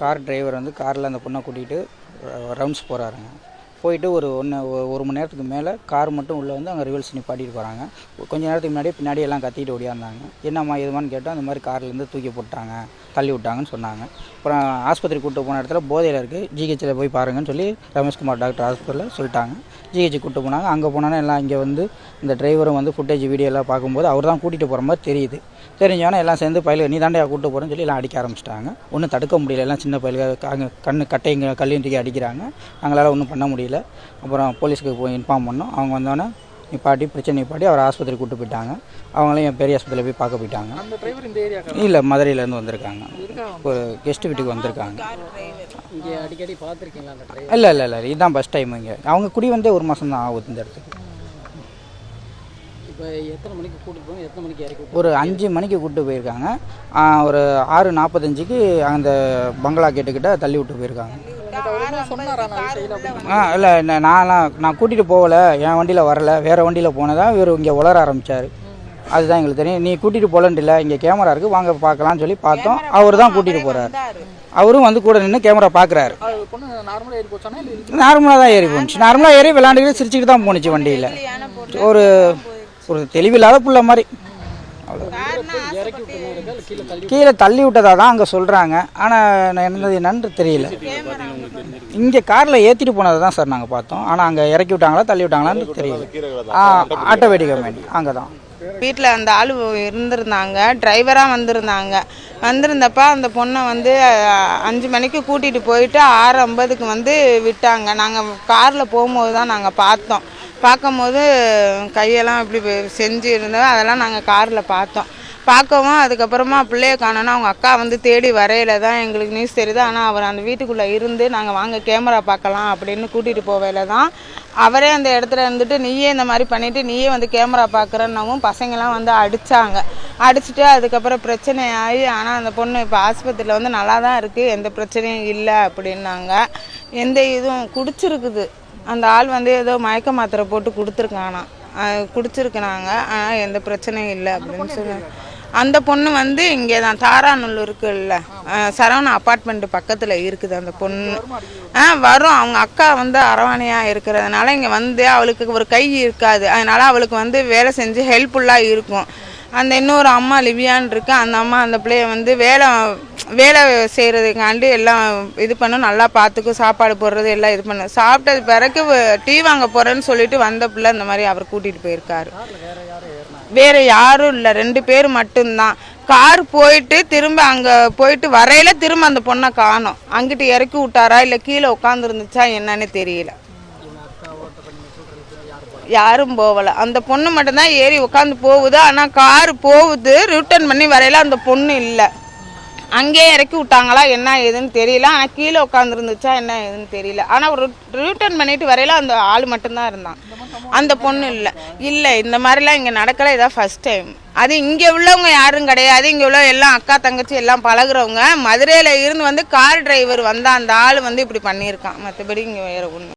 Car driver வந்து காரில் அந்த பொண்ணை கூட்டிகிட்டு ரவுண்ட்ஸ் போகிறாருங்க. போயிட்டு ஒரு மணி நேரத்துக்கு மேலே கார் மட்டும் உள்ளே வந்து அங்கே ரிவல்ஸ் நிப்பாட்டிட்டு போகிறாங்க. கொஞ்சம் நேரத்துக்கு பின்னாடி எல்லாம் கத்திட்டு ஓடியாந்தாங்க. என்னம்மா எதுமான்னு கேட்டால் அந்த மாதிரி கார்லேருந்து தூக்கி போட்டாங்க, தள்ளி விட்டாங்கன்னு சொன்னாங்க. அப்புறம் ஆஸ்பத்திரி கூப்பிட்டு போன இடத்துல போதையில் இருக்குது, ஜிஹெச்சில் போய் பாருங்கன்னு சொல்லி ரமேஷ்குமார் டாக்டர் ஹாஸ்பிட்டலில் சொல்லிட்டாங்க. ஜிஹெச் கூப்பிட்டு போனாங்க. அங்கே போனோன்னா எல்லாம் இங்கே வந்து இந்த டிரைவரும் வந்து ஃபுட்டேஜ் வீடியோ எல்லாம் பார்க்கும்போது அவர் தான் கூட்டிகிட்டு போகிற மாதிரி தெரியுது. தெரிஞ்சவொன்னே எல்லாம் சேர்ந்து பயில நீ தாண்டையா கூப்பிட்டு போகிறேன்னு சொல்லி எல்லாம் அடிக்க ஆரம்பிச்சிட்டாங்க. ஒன்றும் தடுக்க முடியல. எல்லாம் சின்ன பயிலுக்கு கண்ணு கட்டைங்க கல்லையும் தூக்கி அடிக்கிறாங்க. அவங்களால ஒன்றும் பண்ண முடியல. அப்புறம் போலீஸுக்கு போய் இன்ஃபார்ம் பண்ணோம். அவங்க வந்தோடனே நிப்பாட்டி அவர் ஆஸ்பத்திரி கூப்பிட்டு போயிட்டாங்க. அவங்களையும் பெரிய ஆஸ்பத்திரியில் போய் பார்க்க போயிட்டாங்க. இல்லை, மதுரையிலேருந்து வந்திருக்காங்க. ஒரு கெஸ்ட் வீட்டுக்கு வந்திருக்காங்க. இல்லை இதுதான் ஃபஸ்ட் டைம். இங்கே அவங்க குடி வந்தே 1 மாதம் தான் ஆகுது இந்த இடத்துக்கு. ஒரு 5 மணிக்கு கூப்பிட்டு போயிருக்காங்க. ஒரு 6:45க்கு அந்த பங்களா கேட்டுக்கிட்ட தள்ளி விட்டு போயிருக்காங்க. இல்லை நான் கூட்டிகிட்டு போகலை, என் வண்டியில் வரல, வேறு வண்டியில் போனதான் இவர் இங்கே உளர ஆரம்பித்தார். அதுதான் எங்களுக்கு தெரியும். நீ கூட்டிகிட்டு போகலன்ட்டு இல்லை, இங்கே கேமரா இருக்குது, வாங்க பார்க்கலான்னு சொல்லி பார்த்தோம். அவர் தான் கூட்டிகிட்டு போகிறார். அவரும் வந்து கூட நின்று கேமரா பார்க்குறாரு. நார்மலாக தான் ஏறி போணுச்சு. நார்மலாக ஏறி விளாண்டுக்கிட்டு சிரிச்சுக்கிட்டு தான் போணுச்சு வண்டியில். ஒரு தெளிவில்லாத புள்ள மாதிரி. கீழே தள்ளி விட்டதா தான் அங்கே சொல்கிறாங்க. ஆனால் என்னன்னு தெரியல. இங்கே காரில் ஏற்றிட்டு போனதை தான் சார் நாங்கள் பார்த்தோம். ஆனால் அங்கே இறக்கி விட்டாங்களா தள்ளி விட்டாங்களான்னு தெரியல. ஆட்டோமேட்டிக் கம்பெனி அங்கே தான். வீட்டில் அந்த ஆள் இருந்திருந்தாங்க, டிரைவராக வந்திருந்தப்ப அந்த பொண்ணை வந்து 5 மணிக்கு கூட்டிகிட்டு போயிட்டு 6:50க்கு வந்து விட்டாங்க. நாங்கள் காரில் போகும்போது தான் நாங்கள் பார்க்கும்போது கையெல்லாம் இப்படி செஞ்சு இருந்தோம். அதெல்லாம் நாங்கள் காரில் பார்க்கவும் அதுக்கப்புறமா பிள்ளைய காணோன்னா அவங்க அக்கா வந்து தேடி வரையில தான் எங்களுக்கு நியூஸ் தெரியுது. ஆனால் அவர் அந்த வீட்டுக்குள்ளே இருந்து நாங்கள் வாங்க கேமரா பார்க்கலாம் அப்படின்னு கூட்டிகிட்டு போவையில் தான் அவரே அந்த இடத்துல இருந்துட்டு நீயே இந்த மாதிரி பண்ணிவிட்டு நீயே வந்து கேமரா பார்க்குறன்னவும் பசங்கள்லாம் வந்து அடிச்சுட்டு அதுக்கப்புறம் பிரச்சனை ஆகி, ஆனால் அந்த பொண்ணு இப்போ ஆஸ்பத்திரியில் வந்து நல்லா தான் இருக்குது, எந்த பிரச்சனையும் இல்லை அப்படின்னாங்க. எந்த இதுவும் குடிச்சிருக்குது. அந்த ஆள் வந்து ஏதோ மயக்க மாத்திரை போட்டு குடிச்சிருக்குனாங்க. ஆனால் எந்த பிரச்சனையும் இல்லை அப்படின்னு சொன்னாங்க. அந்த பொண்ணு வந்து இங்கே தான் தாராநல்லூர் இருக்குல்ல, சரவணா அப்பார்ட்மெண்ட்டு பக்கத்தில் இருக்குது அந்த பொண்ணு. வரும். அவங்க அக்கா வந்து அரவாணியாக இருக்கிறதுனால இங்கே வந்து அவளுக்கு ஒரு கை இருக்காது. அதனால் அவளுக்கு வந்து வேலை செஞ்சு ஹெல்ப்ஃபுல்லாக இருக்கும். அந்த இன்னொரு அம்மா லிவியான் இருக்கு. அந்த அம்மா அந்த பிள்ளைய வந்து வேலை செய்கிறதுக்காண்டி எல்லாம் இது பண்ணும், நல்லா பார்த்துக்கும், சாப்பாடு போடுறது எல்லாம் இது பண்ணும். சாப்பிட்டது பிறகு டீ வாங்க போகிறேன்னு சொல்லிட்டு வந்த பிள்ளை இந்த மாதிரி அவர் கூட்டிகிட்டு போயிருக்காரு. வேறு யாரும் இல்லை, 2 பேர் மட்டும்தான். கார் போயிட்டு திரும்ப அங்கே போயிட்டு வரையில திரும்ப அந்த பொண்ணை காணோம். அங்கிட்டு இறக்கி விட்டாரா இல்லை கீழே உட்காந்துருந்துச்சா என்னன்னு தெரியல. யாரும் போகலை. அந்த பொண்ணு மட்டும்தான் ஏறி உட்காந்து போகுது. ஆனால் கார் போகுது, ரிட்டர்ன் பண்ணி வரையில அந்த பொண்ணு இல்லை. அங்கேயே இறக்கி விட்டாங்களா என்ன ஏதுன்னு தெரியல. ஆனால் கீழே உட்காந்துருந்துச்சா என்ன ஏதுன்னு தெரியல. ஆனால் ஒரு ரிட்டர்ன் பண்ணிட்டு வரையில அந்த ஆள் மட்டும்தான் இருந்தான், அந்த பொண்ணு இல்லை. இந்த மாதிரிலாம் இங்கே நடக்கலை. இதான் ஃபர்ஸ்ட் டைம். அது இங்கே உள்ளவங்க யாரும் கிடையாது. இங்கே உள்ள எல்லாம் அக்கா தங்கச்சி எல்லாம் பழகுறவங்க. மதுரையில் இருந்து வந்து கார் டிரைவர் வந்தால் அந்த ஆள் வந்து இப்படி பண்ணியிருக்கான். மற்றபடி இங்கே வேறு ஒன்று